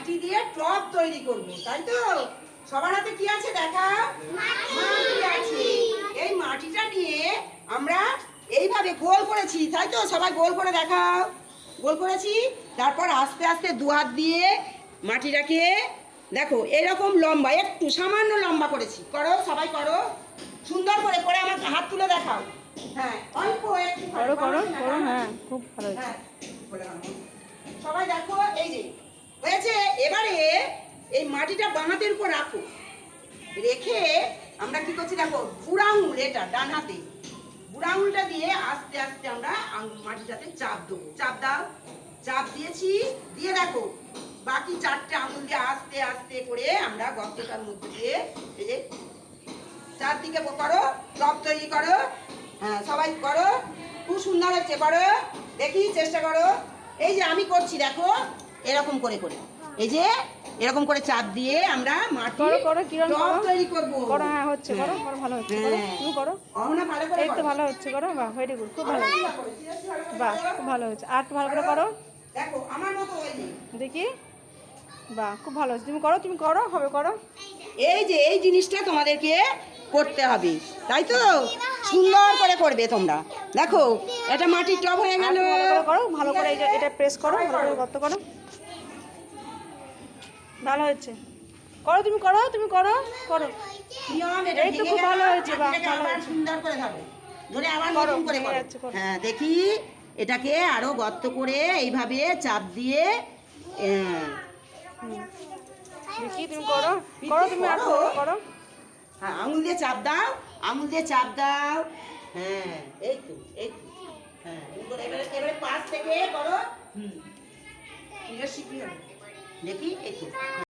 মাটি দিয়ে টব তৈরি করব, তাই তো? সবার হাতে কি আছে দেখা? মাটি আছে। এই মাটিটা নিয়ে আমরা এইভাবে গোল করেছি, তাই তো? সবাই গোল করে দেখাও। গোল করেছি। তারপর আস্তে আস্তে দু হাত দিয়ে মাটিটাকে দেখো এরকম লম্বা, একটু সামান্য লম্বা করেছি। করো, সবাই করো সুন্দর করে। করে আমার হাত তুলে দেখাও। হ্যাঁ, অল্প একটু করো করো করো, হ্যাঁ খুব ভালো হয়েছে। সবাই দেখো, এই যে হয়েছে। এবারে এই মাটিটা বাঁ হাতের উপর রাখো, রেখে আমরা কি করছি দেখো, বুড়া আঙুল, এটা ডান হাতে বুড়া আঙুলটা দিয়ে আস্তে আস্তে আমরা মাটিটাতে চাপ দেবো। চাপ দাও। চাপ দিয়েছি, দিয়ে দেখো বাকি চারটে আঙুল দিয়ে আস্তে আস্তে করে আমরা গর্তটার মধ্যে দিয়ে এই যে চারদিকে করো, টব তৈরি করো। হ্যাঁ, সবাই করো, খুব সুন্দর হচ্ছে। করো, দেখি, চেষ্টা করো। এই যে আমি করছি দেখো, এরকম করে করে, এই যে এরকম করে চাপ দিয়ে আমরা মাটি টব তৈরি করব। করো, হ্যাঁ হচ্ছে, করো করো, ভালো হচ্ছে, করো তুমি করো। অহনা ভালো করে এই তো ভালো হচ্ছে, করো। বাহ, ভেরি গুড, খুব ভালো হচ্ছে। বাহ, খুব ভালো হচ্ছে। আর একটু ভালো করে করো, দেখো আমার মতো ওই যে দেখি। বাহ, খুব ভালো হচ্ছে। তুমি করো, তুমি করো, হবে, করো। এই যে এই জিনিসটা তোমাদেরকে করতে হবে, তাই তো? সুন্দর করে করবে তোমরা। দেখো এটা মাটির টব হয়ে গেল। করো ভালো করে, এই যে এটা প্রেস করো, ভালো করে গর্ত করো। ভালো হচ্ছে, করো তুমি, করো তুমি, করো করো। এই তো খুব ভালো হয়েছে। বাহ, ভালো হয়েছে। সুন্দর করে ধরো, ধরে আবার নতুন করে করো। হ্যাঁ, দেখি এটাকে আরো গর্ত করে এইভাবে চাপ দিয়ে দেখি তুমি করো, করো তুমি, আর করো করো। হ্যাঁ, আঙুল দিয়ে চাপ দাও, আঙুল দিয়ে চাপ দাও। হ্যাঁ, এই তো, এই তো। হ্যাঁ, এবারে এবারে পাশ থেকে করো। এটা শিখি হবে, দেখি, এই তো।